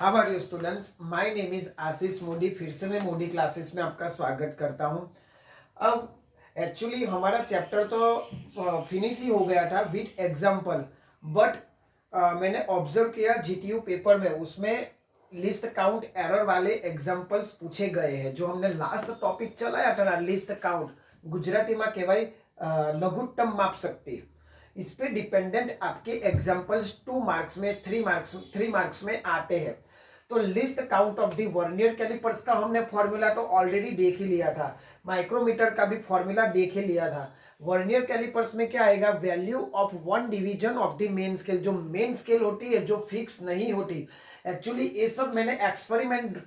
How are you students, my name is Ashish Modi. फिर से मैं मोदी क्लासेस में आपका स्वागत करता हूं। अब एक्चुअली हमारा चैप्टर तो फिनिश ही हो गया था विथ एग्जाम्पल, बट मैंने ऑब्जर्व किया जीटीयू पेपर में उसमें लिस्ट काउंट एरर वाले एग्जाम्पल्स पूछे गए हैं। जो हमने लास्ट टॉपिक चलाया था ना, लिस्ट काउंट, गुजराती में कहवाय लघुत्तम माप शक्ति, इस पे डिपेंडेंट आपके एग्जाम्पल्स 2 मार्क्स में 3 मार्क्स में आते हैं। तो least count of the vernier calipers का हमने फॉर्मूला तो ऑलरेडी देख ही लिया था, माइक्रोमीटर का भी फॉर्मूला देख ही लिया था। वर्नियर कैलिपर्स में क्या आएगा, value of one division of the main scale. जो मेन स्केल होती है, जो फिक्स नहीं होती, एक्चुअली ये सब मैंने एक्सपेरिमेंट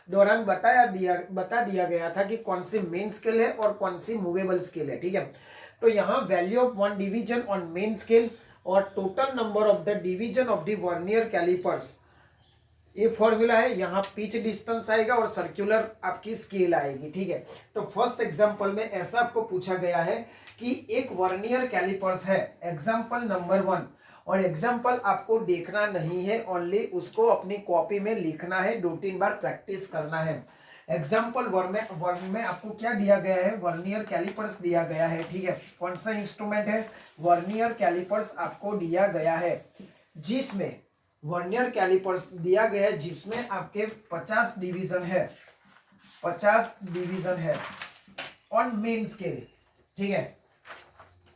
दौरान बता दिया गया था कि कौन सी मेन स्केल है और कौन सी मूवेबल स्केल है। ठीक है, तो यहाँ value of one division on main scale और total number of the division of the vernier calipers, ये फॉर्मूला है। यहाँ पिच डिस्टेंस आएगा और सर्कुलर आपकी स्केल आएगी। ठीक है, तो फर्स्ट एग्जांपल में ऐसा आपको पूछा गया है कि एक वर्नियर कैलिपर्स है, एग्जांपल नंबर 1, और एग्जांपल आपको देखना नहीं है, ओनली उसको अपनी कॉपी में लिखना है, 2-3 बार प्रैक्टिस करना है। एग्जाम्पल वर्न में आपको क्या दिया गया है, वर्नियर कैलिपर्स दिया गया है। ठीक है, कौन सा इंस्ट्रूमेंट है, वर्नियर कैलिपर्स आपको दिया गया है, जिसमें वर्नियर कैलिपर्स दिया गया है जिसमें आपके 50 डिवीजन है, 50 डिवीजन है ऑन मेन स्केल। ठीक है,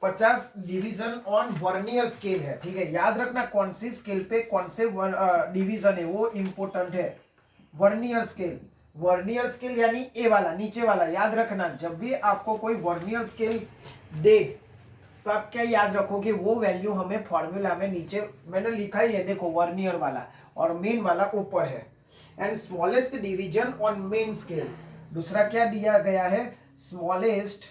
50 डिवीजन ऑन वर्नियर स्केल है। ठीक है, याद रखना कौन सी स्केल पे कौन से डिवीजन है वो इंपॉर्टेंट है। वर्नियर स्केल, वर्नियर स्केल यानी ए वाला, नीचे वाला, याद रखना। जब भी आपको कोई वर्नियर स्केल दे तो आप क्या याद रखोगे, वो वैल्यू हमें फॉर्मूला में नीचे मैंने लिखा ही है, देखो वर्नियर वाला और मेन वाला ऊपर है। And smallest division on main scale, दूसरा क्या दिया गया है, smallest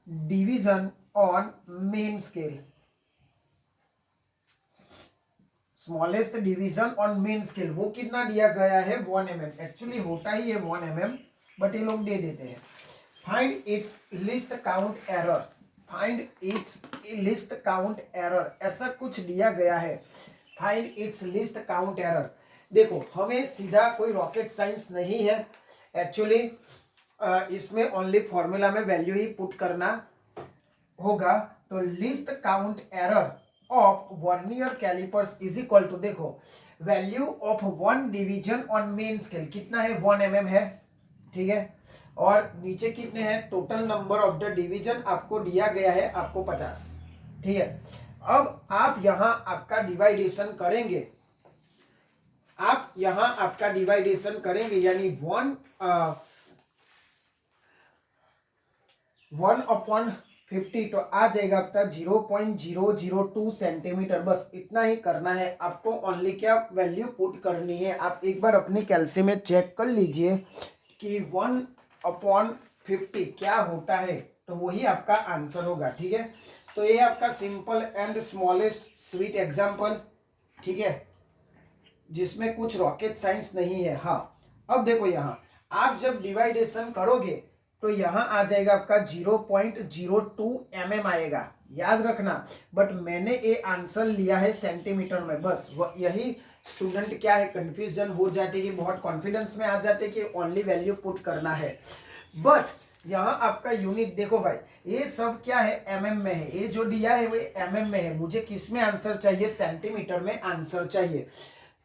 division on main scale, smallest division on main scale, वो कितना दिया गया है, 1 mm। एक्चुअली होता ही है 1 mm, बट ये लोग दे देते हैं। Find its list count error, find its list count error, ऐसा कुछ दिया गया है। Find its list count error, देखो हमें सीधा कोई रॉकेट साइंस नहीं है एक्चुअली, इसमें ओनली फॉर्मूला में वैल्यू ही पुट करना होगा। तो least count error of vernier calipers is equal to, देखो value of one division on main scale कितना है, 1 mm है। ठीक है, और नीचे कितने हैं, total number of the division आपको दिया गया है, आपको 50। ठीक है, अब आप यहां आपका डिवाइडेशन करेंगे, आप यहां आपका डिवाइडेशन करेंगे, यानी 1/50, तो आ जाएगा आपका 0.002 सेंटीमीटर। बस इतना ही करना है आपको, ओनली क्या वैल्यू पुट करनी है। आप एक बार अपनी कैलसी में चेक कर लीजिए कि 1/50 क्या होता है, तो वही आपका आंसर होगा। ठीक है, तो ये आपका simple and smallest sweet example, ठीक है, जिसमें कुछ रॉकेट साइंस नहीं है। हाँ, अब देखो यहाँ आप जब डिवाइडेशन करोगे तो यहाँ आ जाएगा आपका 0.02 mm आएगा, याद रखना। बट मैंने ये आंसर लिया है सेंटीमीटर में, बस यही स्टूडेंट क्या है, कंफ्यूजन हो जाती है, बहुत कॉन्फिडेंस में आ जाते कि ओनली वैल्यू पुट करना है। बट यहाँ आपका यूनिट देखो भाई, ये सब क्या है, mm में है, ये जो दिया है वो mm में है, मुझे किस में आंसर चाहिए, सेंटीमीटर में आंसर चाहिए।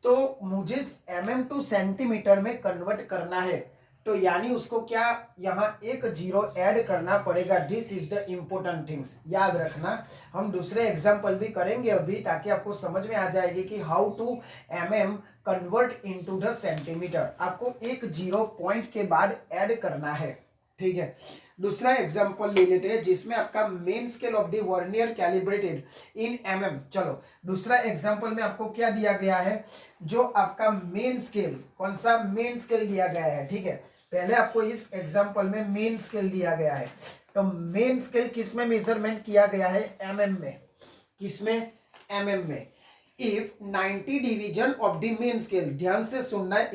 तो मुझे mm टू सेंटीमीटर में कन्वर्ट करना है, तो यानी उसको क्या यहाँ एक जीरो ऐड करना पड़ेगा। This is the important things, याद रखना। हम दूसरे एग्जाम्पल भी करेंगे अभी, ताकि आपको समझ में आ जाएगी कि how to mm convert into the centimetre, आपको एक जीरो पॉइंट के बाद ऐड करना है। ठीक है, दूसरा एग्जांपल ले लेते हैं जिसमें आपका main scale of the vernier calibrated in mm। चलो दूसरा एग्जांपल में आपको क्या दिया गया है, जो आपका मेन स्केल, कौन सा मेन स्केल दिया गया है। ठीक है, पहले आपको इस एग्जांपल में मेन स्केल दिया गया है, तो मेन स्केल किस में मेजरमेंट किया गया है, mm में, किसमें, mm में। If 90 division of the main scale, ध्यान से सुनना है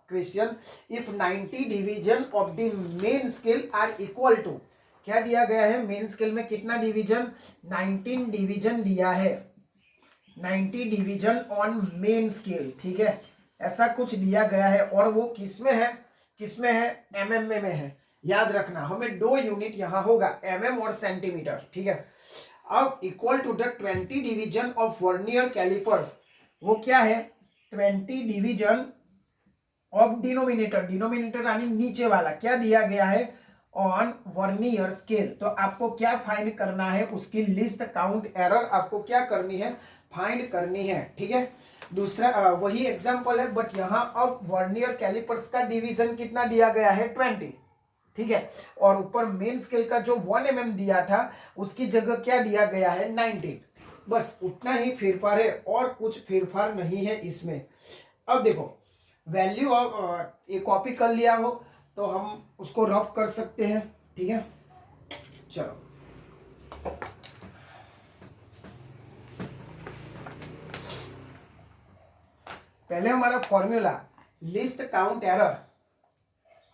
question, if 90 division of the main scale are equal to, क्या दिया गया है, मेन स्केल में कितना डिवीजन, 19 डिवीजन दिया है, 90 डिवीजन ऑन मेन स्केल, ठीक है, ऐसा कुछ दिया गया है। और वो किसमें है, किसमें है, एमएम में है। याद रखना हमें 2 यूनिट यहां होगा, एमएम और सेंटीमीटर, ठीक है। अब equal to the 20 division of vernier calipers, वो क्या है, 20 डिवीजन ऑफ डिनोमिनेटर, डिनोमिनेटर यानी नीचे वाला, क्या दिया गया है, ऑन वर्नियर स्केल। तो आपको क्या फाइंड करना है, उसकी लिस्ट काउंट एरर आपको क्या करनी है, फाइंड करनी है, ठीक है। दूसरा वही एग्जांपल है, बट यहां अब वर्नियर कैलिपर्स का डिवीजन कितना दिया गया है, 20, ठीक है। और ऊपर मेन स्केल का जो 1 mm दिया था उसकी जगह क्या दिया गया है, 19। बस उतना ही फेरफार है और कुछ फेरफार नहीं है इसमें। अब देखो वैल्यू ऑफ ये कॉपी कर लिया हो तो हम उसको रफ कर सकते हैं, ठीक है। चलो पहले हमारा फॉर्मूला लिस्ट काउंट एरर,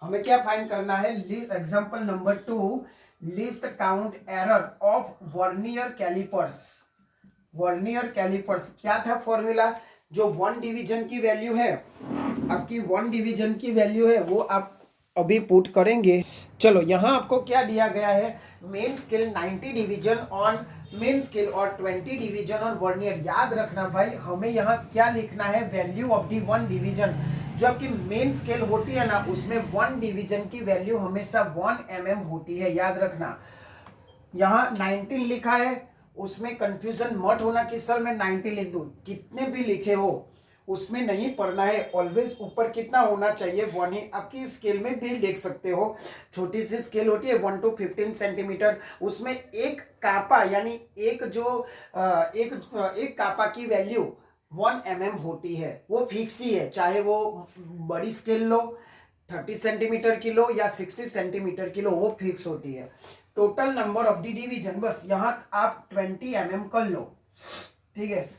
हमें क्या फाइंड करना है, example number 2, least count error of vernier calipers. Vernier calipers क्या था फॉर्मूला, जो 1 डिवीजन की वैल्यू है, आपकी 1 डिवीजन की वैल्यू है वो आप अभी पुट करेंगे। चलो यहाँ आपको क्या दिया गया है, main scale 90 division on main scale और 20 डिवीजन ऑन वर्नियर। याद रखना भाई हमें यहाँ क्या लिखना है, वैल्यू ऑफ दी 1 डिवीजन। जो आपकी मेन स्केल होती है ना उसमें 1 डिवीजन की वैल्यू हमेशा 1 mm होती है, याद रखना। यहाँ 19 लिखा है, उसमें कंफ्यूजन मत होना कि सर मैं 90 लिख दूं, कितने भी लिखे हो उसमें नहीं पढ़ना है, ऑलवेज ऊपर कितना होना चाहिए, 1 ही। आपकी स्केल में भी देख सकते हो, छोटी सी स्केल होती है 1 to 15 सेंटीमीटर, उसमें एक कापा यानी एक कापा की वैल्यू 1 mm होती है, वो फिक्स ही है, चाहे वो बड़ी स्केल लो 30 सेंटीमीटर की लो या 60 सेंटीमीटर की लो, वो फिक्स होती है। Total number of the division, बस यहाँ आप 20 mm कर लो, ठीक है।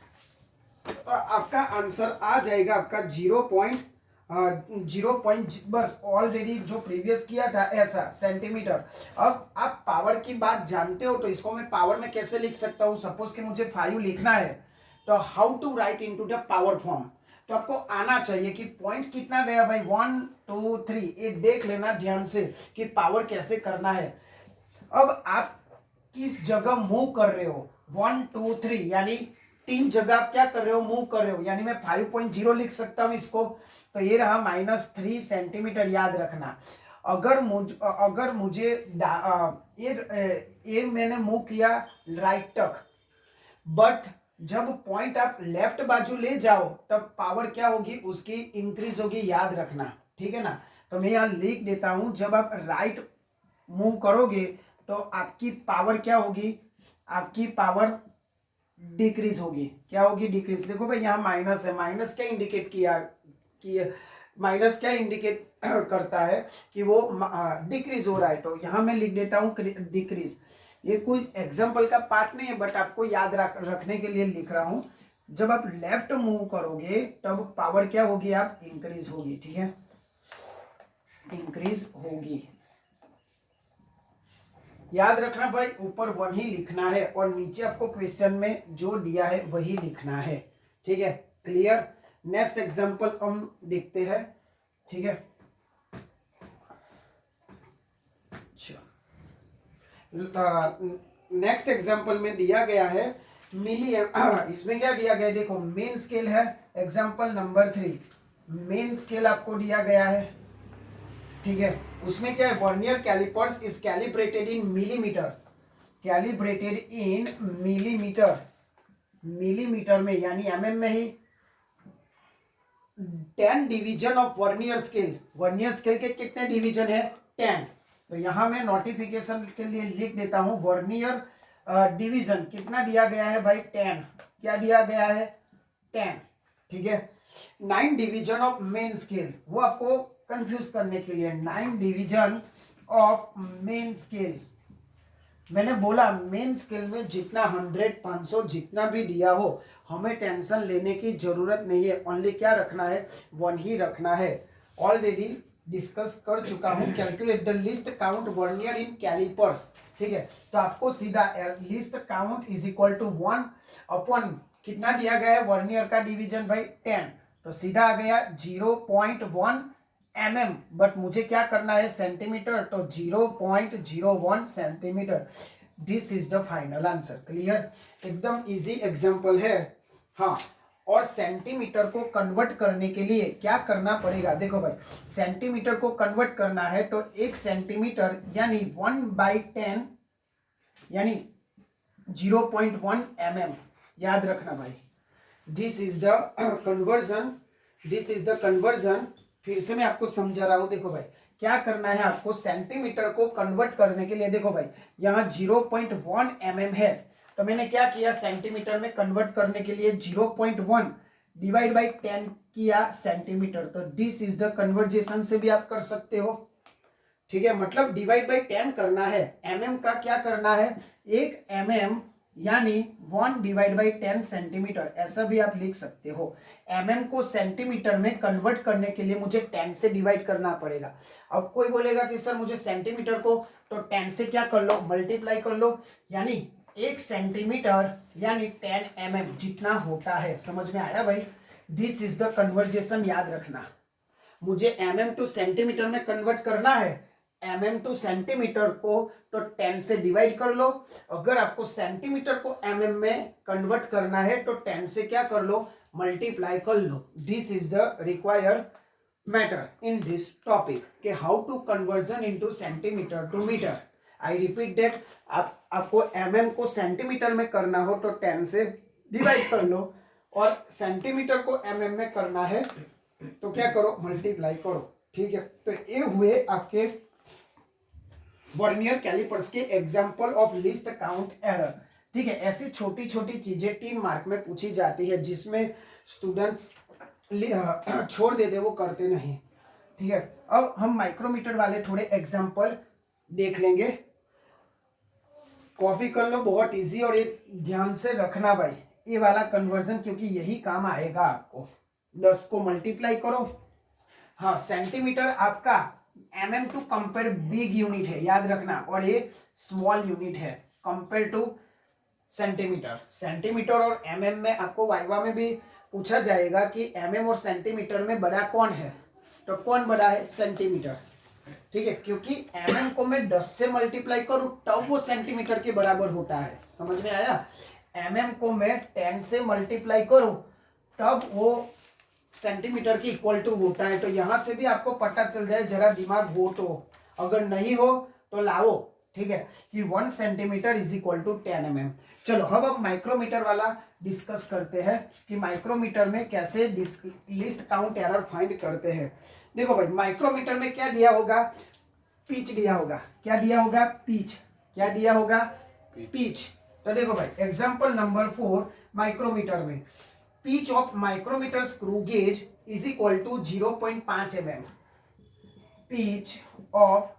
तो आपका आंसर आ जाएगा आपका 0.0 बस, ऑलरेडी जो प्रीवियस किया था ऐसा सेंटीमीटर। अब आप पावर की बात जानते हो तो इसको मैं पावर में कैसे लिख सकता हूँ, सपोज कि मुझे 5 लिखना है तो how to write into the power form. तो आपको आना चाहिए कि पॉइंट कितना गया भाई, 1 2 3, ये देख लेना ध्यान से कि पावर कैसे करना है। अब आप किस जगह मूव कर रहे हो, 1 2 3 यानी 3 जगह आप क्या कर रहे हो, मूव कर रहे हो, यानी मैं 5.0 लिख सकता हूं इसको। तो ये रहा -3 सेंटीमीटर, याद रखना। अगर मुझे ये मैंने मूव किया राइट तक, बट जब पॉइंट आप लेफ्ट बाजू ले जाओ तब पावर क्या होगी, उसकी इंक्रीज होगी, याद रखना, ठीक है ना। तो मैं यहाँ लिख देता हूं, जब आप राइट मूव करोगे तो आपकी पावर क्या होगी, आपकी पावर डिक्रीज होगी, क्या होगी, डिक्रीज। देखो भाई यहाँ माइनस है, माइनस क्या इंडिकेट किया कि माइनस क्या इंडिकेट करता है कि वो डिक्रीज हो रहा है। तो यहाँ मैं लिख देता हूँ डिक्रीज। ये कोई एग्जांपल का पार्ट नहीं है, बट आपको याद रखने के लिए लिख रहा हूँ। जब आप लेफ्ट मूव करोगे तब पावर क्या होगी, आप इंक्रीज होगी, ठीक है, इंक्रीज होगी। याद रखना भाई ऊपर 1 ही लिखना है और नीचे आपको क्वेश्चन में जो दिया है वही लिखना है, ठीक है, क्लियर। नेक्स्ट एग्जांपल हम देखते हैं, ठीक है। नेक्स्ट एग्जांपल में दिया गया है मिली इसमें क्या दिया गया है, देखो मेन स्केल है, एग्जांपल नंबर 3, मेन स्केल आपको दिया गया है, ठीक है। उसमें क्या है, vernier calipers is calibrated in millimetre, calibrated in millimetre, millimetre में यानी mm में ही। 10 division of vernier scale, vernier scale के कितने डिवीजन है, 10। तो यहां मैं नोटिफिकेशन के लिए लिख देता हूं, वर्नियर डिवीजन कितना दिया गया है भाई, 10, क्या दिया गया है, 10, ठीक है। 9 डिवीजन ऑफ मेन स्केल, वो आपको कंफ्यूज करने के लिए, 9 डिवीजन ऑफ मेन स्केल। मैंने बोला मेन स्केल में जितना 100 500 जितना भी दिया हो हमें टेंशन लेने की जरूरत नहीं है, ओनली क्या रखना है, 1 ही रखना है। ऑलरेडी डिस्कस कर चुका हूं। Calculate the least count vernier in calipers, ठीक है, तो आपको सीधा least count is equal to 1 upon कितना दिया गया है वर्नियर का डिवीजन भाई 10, तो सीधा आ गया 0.1 mm, बट मुझे क्या करना है सेंटीमीटर, तो 0.01 centimetre. This is the final answer. Clear, एकदम इजी एग्जांपल है। हाँ, और सेंटीमीटर को कन्वर्ट करने के लिए क्या करना पड़ेगा, देखो भाई सेंटीमीटर को कन्वर्ट करना है तो 1 सेंटीमीटर यानी 1/10 यानी 0.1 mm, याद रखना भाई। This is the conversion, this is the conversion. फिर से मैं आपको समझा रहा हूं, देखो भाई क्या करना है आपको सेंटीमीटर को कन्वर्ट करने के लिए। देखो भाई यहाँ 0.1 mm है, तो मैंने क्या किया सेंटीमीटर में कन्वर्ट करने के लिए 0.1 डिवाइड बाई 10 किया सेंटीमीटर, तो दिस इज द कन्वर्जेशन से भी आप कर सकते हो। ठीक है, मतलब डिवाइड बाई 10 करना है, mm का क्या करना है 1 mm यानी 1 डिवाइड बाई 10 सेंटीमीटर, ऐसा भी आप लिख सकते हो। mm को सेंटीमीटर में कन्वर्ट करने के लिए मुझे 10 से डिवाइड करना पड़ेगा। अब कोई बोलेगा कि सर मुझे सेंटीमीटर को तो 10 से क्या कर लो मल्टीप्लाई कर लो, यानी 1 सेंटीमीटर यानी 10 mm जितना होता है। समझ में आया भाई, दिस इज द कन्वर्जेशन, याद रखना। मुझे mm टू सेंटीमीटर में कन्वर्ट करना है, mm टू सेंटीमीटर को तो 10 से डिवाइड कर लो। अगर आपको सेंटीमीटर को mm में कन्वर्ट करना है तो 10 से क्या कर लो मल्टीप्लाई कर लो। This is the required matter in this topic कि how to conversion into centimetre to metre. I repeat that, आपको mm को सेंटीमीटर में करना हो तो 10 से डिवाइड कर लो, और सेंटीमीटर को mm में करना है तो क्या करो मल्टीप्लाई करो। ठीक है, तो ये हुए आपके वर्नियर कैलिपर्स के example of least count error. ठीक है, ऐसी छोटी छोटी चीजें 3 मार्क में पूछी जाती है जिसमें स्टूडेंट्स छोड़ देते, वो करते नहीं। ठीक है, अब हम माइक्रोमीटर वाले थोड़े एग्जाम्पल देख लेंगे। कॉपी कर लो, बहुत इजी, और ये ध्यान से रखना भाई ये वाला कन्वर्जन, क्योंकि यही काम आएगा आपको। 10 को मल्टीप्लाई करो, हाँ सेंटीमीटर आपका mm to compare big unit है, याद रखना, और ये स्मॉल यूनिट है कंपेयर टू सेंटीमीटर। सेंटीमीटर और mm में आपको वाइवा में भी पूछा जाएगा कि mm और सेंटीमीटर में बड़ा कौन है, तो कौन बड़ा है सेंटीमीटर। ठीक है, क्योंकि mm को मैं 10 से मल्टीप्लाई करूं तब वो सेंटीमीटर के बराबर होता है। समझ में आया, mm को मैं 10 से मल्टीप्लाई करूं तब वो सेंटीमीटर की इक्वल टू होता है। तो यहां से भी आपको पता चल जाए, जरा दिमाग हो तो, अगर नहीं हो तो लाओ। ठीक है, कि 1 centimetre is equal to 10 mm। चलो अब माइक्रोमीटर वाला डिस्कस करते हैं कि माइक्रोमीटर में कैसे लिस्ट काउंट एरर फाइंड करते हैं। देखो भाई माइक्रोमीटर में क्या दिया होगा, पिच दिया होगा। क्या दिया होगा, पिच। क्या दिया होगा, पिच। तो देखो भाई एग्जांपल नंबर 4 माइक्रोमीटर में pitch of micrometer screw gauge is equal to 0.5 mm। Pitch of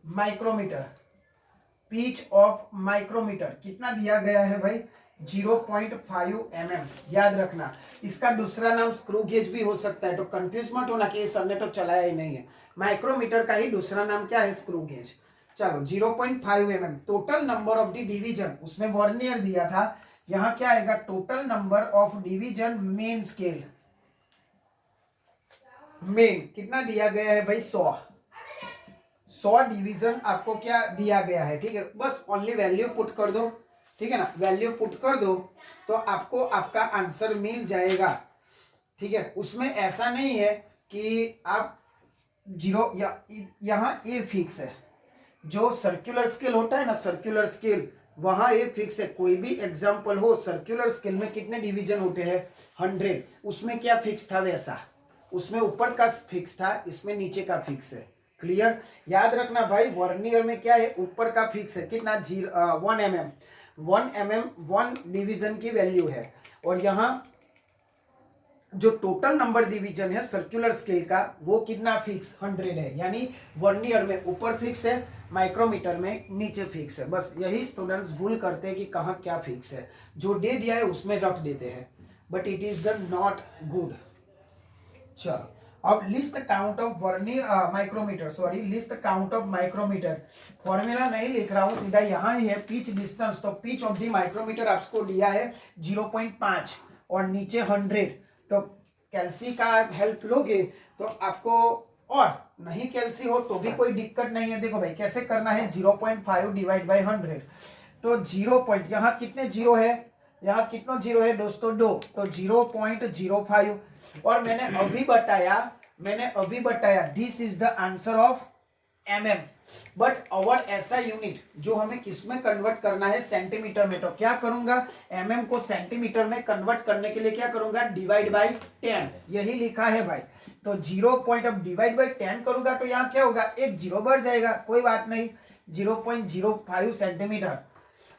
micrometer, pitch of micrometer कितना दिया गया है भाई 0.5 mm, याद रखना। इसका दूसरा नाम स्क्रू गेज भी हो सकता है, तो कंफ्यूज मत होना कि ये सबने तो चलाया ही नहीं है। माइक्रोमीटर का ही दूसरा नाम क्या है, स्क्रू गेज। चलो 0.5 mm। Total number of the division, उसमें वर्नियर दिया था, यहाँ क्या आएगा total number of division main scale. Main कितना दिया गया है भाई 100 डिवीजन आपको क्या दिया गया है। ठीक है, बस ओनली वैल्यू पुट कर दो। ठीक है ना, वैल्यू पुट कर दो तो आपको आपका आंसर मिल जाएगा। ठीक है, उसमें ऐसा नहीं है कि आप 0 या यहाँ ए फिक्स है। जो सर्कुलर स्केल होता है ना, सर्कुलर स्केल, वहां ए फिक्स है। कोई भी एग्जांपल हो, सर्कुलर स्केल में कितने डिवीजन होते हैं 100, उसमें क्या फिक्स था वैसा, उसमें ऊपर का फिक्स था, इसमें नीचे का फिक्स है। क्लियर, याद रखना भाई वर्नियर में क्या है ऊपर का फिक्स है कितना 1 mm, 1 mm 1 डिवीजन की वैल्यू है, और यहाँ जो टोटल नंबर डिवीजन है सर्कुलर स्केल का वो कितना फिक्स 100 है। यानी वर्नियर में ऊपर फिक्स है, माइक्रोमीटर में नीचे फिक्स है। बस यही स्टूडेंट्स भूल करते हैं कि कहाँ क्या फिक्स है, जो दे दिया है उसमें रख देते हैं, but it is the not good. चलो अब least count of vernier micrometer, sorry least count of micrometer, formula नहीं लिख रहा हूँ, सीधा यहाँ ही है पिच डिस्टेंस। तो पिच ऑफ द माइक्रोमीटर आपको दिया है 0.5 और नीचे 100। तो कैल्सी का हेल्प लोगे तो आपको, और नहीं कैल्सी हो तो भी कोई दिक्कत नहीं है। देखो भाई कैसे करना है, 0.5 डिवाइड बाई 100। तो 0 पॉइंट, यहाँ कितने जीरो है, यहाँ कितना जीरो है दोस्तों, 2, तो 0.05। और मैंने अभी बताया this is the answer of mm, but our ऐसा यूनिट जो हमें किसमें कन्वर्ट करना है, सेंटीमीटर में। तो क्या करूंगा, mm को सेंटीमीटर में कन्वर्ट करने के लिए क्या करूंगा, डिवाइड बाई 10, यही लिखा है भाई। तो 0 पॉइंट अब डिवाइड बाई 10 करूंगा तो यहाँ क्या होगा, एक जीरो बढ़ जाएगा, कोई बात नहीं, 0.05 सेंटीमीटर।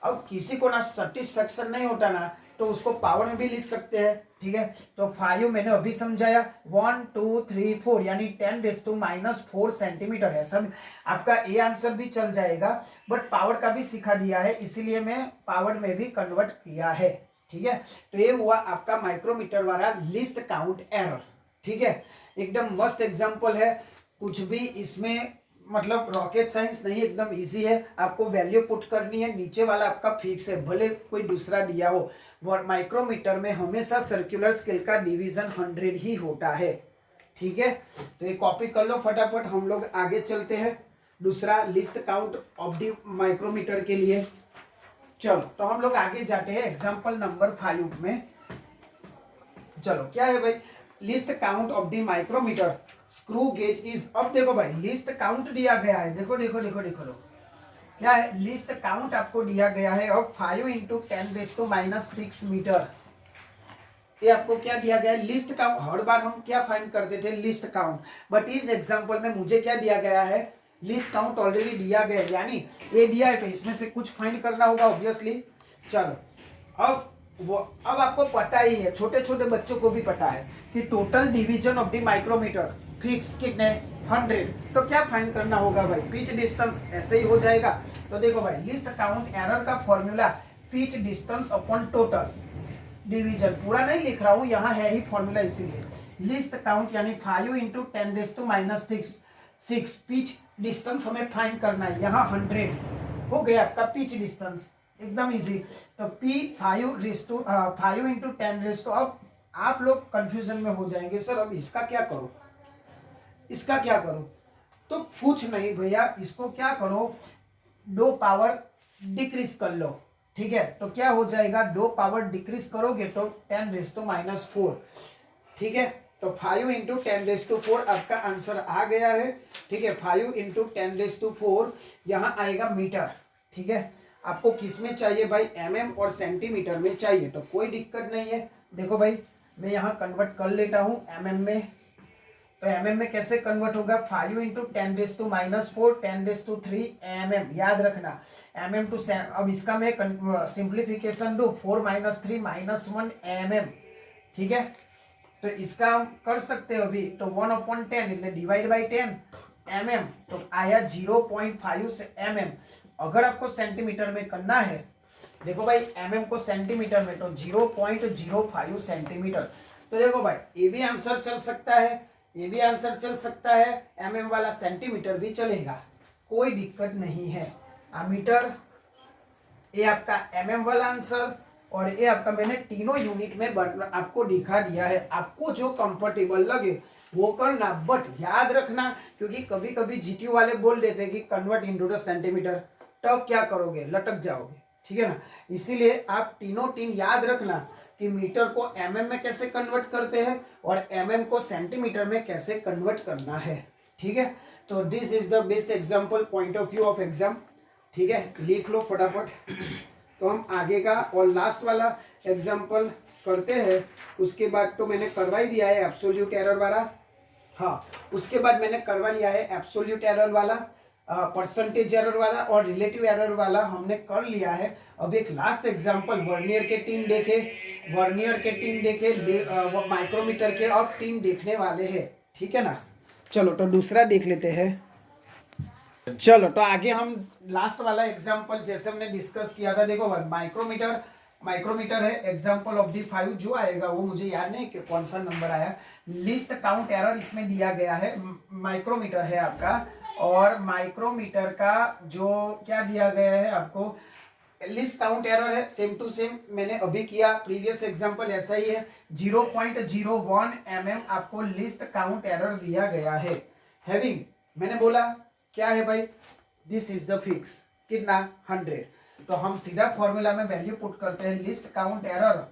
अब किसी को ना सेटिस्फेक्शन नहीं होता ना, तो उसको पावर में भी लिख सकते हैं, ठीक है। तो 5 मैंने अभी समझाया, 1 2 3 4 यानी 10⁻⁴ सेंटीमीटर है सब। आपका ए आंसर भी चल जाएगा, बट पावर का भी सिखा दिया है, इसीलिए मैं पावर में भी कन्वर्ट किया है, ठीक है। तो ये हुआ आपका माइक्रोमीटर वाला लिस्ट काउंट एरर, ठीक है। एकदम मस्त एग्जाम्पल है, कुछ भी इसमें मतलब रॉकेट साइंस नहीं, एकदम इजी है। आपको वैल्यू पुट करनी है, नीचे वाला आपका फिक्स है, भले कोई दूसरा दिया हो। माइक्रोमीटर में हमेशा सर्कुलर स्केल का डिवीजन 100 ही होता है, ठीक है। तो ये कॉपी कर लो फटाफट, हम लोग आगे चलते हैं दूसरा least count of the micrometer के लिए। चलो तो हम लोग आगे जाते हैं एग्जाम्पल नंबर 5 में। चलो क्या है भाई, least count of the micrometer screw gauge is. अब देखो भाई लिस्ट काउंट दिया गया है, देखो देखो देखो देखो लो क्या है, लिस्ट काउंट आपको दिया गया है। अब 5 × 10⁻⁶ मीटर, ये आपको क्या दिया गया है, लिस्ट काउंट। हर बार हम क्या फाइंड करते थे, लिस्ट काउंट, बट इस एग्जांपल में मुझे क्या दिया गया है, लिस्ट काउंट ऑलरेडी दिया गया है, यानी ये दिया है तो इसमें से कुछ फाइंड करना होगा ऑब्वियसली। चलो अब आपको पता ही है, छोटे छोटे बच्चों को भी पता है कि total division of the micrometer fix कितने, 100। तो क्या फाइंड करना होगा भाई, पिच डिस्टेंस, ऐसे ही हो जाएगा। तो देखो भाई लिस्ट काउंट एरर का formula pitch distance upon total division, पूरा नहीं लिख रहा हूं, यहाँ है ही फॉर्मूला, इसीलिए लिस्ट काउंट यानी 5 × 10⁻⁶ पिच डिस्टेंस हमें फाइंड करना है। यहाँ 100 हो गया आपका पिच डिस्टेंस, एकदम इजी। तो P 5 × 10⁻, अब आप लोग कंफ्यूजन में हो जाएंगे, सर अब इसका क्या करो, इसका क्या करो। तो कुछ नहीं भैया, इसको क्या करो, 2 पावर डिक्रीज कर लो, ठीक है। तो क्या हो जाएगा, 2 पावर डिक्रीज करोगे तो 10⁻⁴, ठीक है। तो 5 × 10⁻⁴ आपका आंसर आ गया है, ठीक है। 5 × 10⁻⁴ यहाँ आएगा मीटर, ठीक है। आपको किस में चाहिए भाई, mm और सेंटीमीटर में चाहिए, तो कोई दिक्कत नहीं है। देखो भाई मैं यहाँ कन्वर्ट कर लेता हूँ mm में। तो mm में कैसे कन्वर्ट होगा, 5 × 10⁻⁴ 10⁻³ mm, याद रखना mm टू। अब इसका मैं सिंप्लीफिकेशन दो, 4 - 3 - 1 mm, ठीक है। तो इसका हम कर सकते हो अभी, तो 1/10 એટલે डिवाइड बाई 10 mm, तो आया 0.5 mm। अगर आपको सेंटीमीटर में करना है, देखो भाई mm को सेंटीमीटर में, तो 0.05 सेंटीमीटर। तो देखो भाई ये भी आंसर चल सकता है, ये भी आंसर चल सकता है, mm वाला सेंटीमीटर भी चलेगा, कोई दिक्कत नहीं है। मीटर ये आपका mm वाला आंसर, और ये आपका मैंने तीनों यूनिट में आपको दिखा दिया है। आपको जो कंफर्टेबल लगे वो करना, बट याद रखना, क्योंकि कभी कभी जीटीयू वाले बोल देते हैं कि कन्वर्ट इनटू द सेंटीमीटर, तब क्या करोगे, लटक जाओगे, ठीक है ना। इसीलिए आप तीन याद रखना कि मीटर को mm में कैसे कन्वर्ट करते हैं और mm को सेंटीमीटर में कैसे कन्वर्ट करना है, ठीक है। तो this is the best example point of view of exam, ठीक है, लिख लो फटाफट। तो हम आगे का और लास्ट वाला एग्जाम्पल करते हैं, उसके बाद तो मैंने करवा ही दिया है एब्सोल्यूट एरर वाला, हाँ उसके बाद मैंने करवा लिया है एब्सोल्यूट एरर वाला, परसेंटेज एरर वाला और रिलेटिव एरर वाला हमने कर लिया है। अब एक लास्ट एग्जांपल, वर्नियर के 3 देखे, माइक्रोमीटर के अब 3 देखने वाले हैं, ठीक है ना। चलो तो दूसरा देख लेते हैं। चलो तो आगे हम लास्ट वाला एग्जांपल जैसे हमने डिस्कस किया था, देखो माइक्रोमीटर माइक्रोमीटर है। एग्जाम्पल ऑफ दी 5 जो आएगा वो मुझे याद नहीं कि कौन सा नंबर आया। लिस्ट काउंट एरर इसमें दिया गया है। माइक्रोमीटर है आपका, और माइक्रोमीटर का जो क्या दिया गया है आपको, लिस्ट काउंट एरर है। सेम टू सेम मैंने अभी किया, प्रीवियस एग्जांपल ऐसा ही है। 0.01 mm आपको लिस्ट काउंट एरर दिया गया है। हैविंग, मैंने बोला क्या है भाई, दिस इज द फिक्स, कितना 100। तो हम सीधा फॉर्मूला में वैल्यू पुट करते हैं, least count error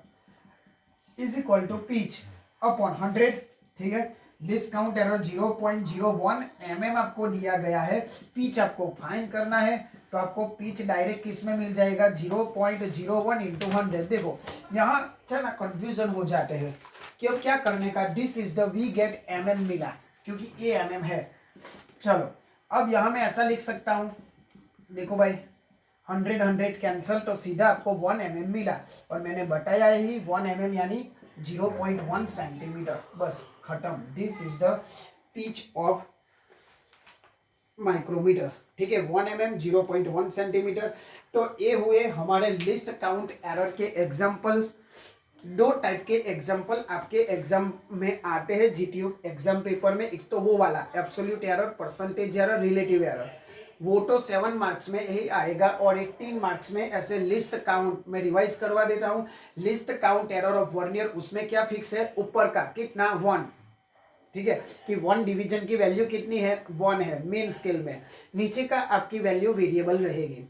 is equal to pitch upon 100। ठीक है, लिस्ट काउंट एरर 0.01 mm आपको दिया गया है। पिच आपको फाइंड करना है, तो आपको पिच डायरेक्ट किस में मिल जाएगा, 0.01 इंटू 100। देखो यहाँ ना कंफ्यूजन हो जाते हैं कि अब क्या करने का। This is the we get mm मिला क्योंकि ये mm है। चलो अब यहाँ मैं ऐसा लिख सकता हूँ, देखो भाई 100 कैंसल, तो सीधा आपको 1 mm मिला, और मैंने बताया ही 1 mm यानी 0.1 सेंटीमीटर, बस खत्म। This is the pitch of micrometer. ठीक है, 1 mm 0.1 सेंटीमीटर। तो ये हुए हमारे लिस्ट काउंट एरर के एग्जाम्पल्स। 2 टाइप के एग्जाम्पल आपके एग्जाम में आते हैं जीटीयू एग्जाम पेपर में। एक तो वो वाला absolute error, percentage error, relative error, वो तो 7 मार्क्स में ही आएगा, और 18 मार्क्स में ऐसे लिस्ट काउंट में रिवाइज करवा देता हूं। List count error of vernier, उसमें क्या फिक्स है, ऊपर का कितना 1, ठीक है, कि 1 डिवीजन की वैल्यू कितनी है, 1 है मेन स्केल में। नीचे का आपकी वैल्यू वेरिएबल रहेगी।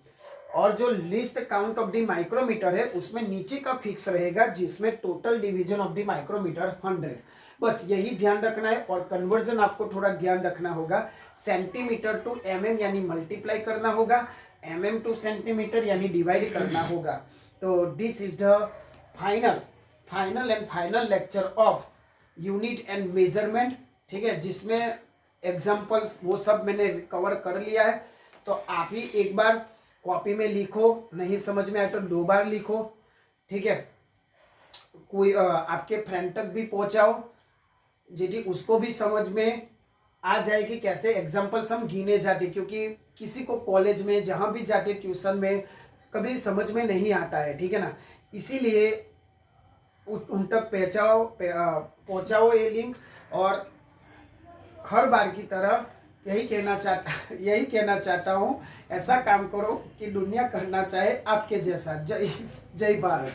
और जो least count of the micrometer है उसमें नीचे का फिक्स रहेगा, जिसमें total division of the micrometer 100। बस यही ध्यान रखना है, और कन्वर्जन आपको थोड़ा ध्यान रखना होगा। सेंटीमीटर टू mm यानी मल्टीप्लाई करना होगा, mm टू सेंटीमीटर यानी डिवाइड करना होगा। तो this is the final lecture of unit and measurement. ठीक है, जिसमें एग्जाम्पल्स वो सब मैंने कवर कर लिया है। तो आप ही एक बार कॉपी में लिखो, नहीं समझ में आए तो 2 बार लिखो। ठीक है, कोई आपके फ्रेंड तक भी पहुंचाओ, जी उसको भी समझ में आ जाए कि कैसे एग्जाम्पल्स हम गिने जाते, क्योंकि किसी को कॉलेज में जहाँ भी जाते ट्यूशन में कभी समझ में नहीं आता है। ठीक है ना, इसीलिए उन तक पहुँचाओ ये लिंक। और हर बार की तरह यही कहना चाहता हूँ, ऐसा काम करो कि दुनिया करना चाहे आपके जैसा। जय भारत।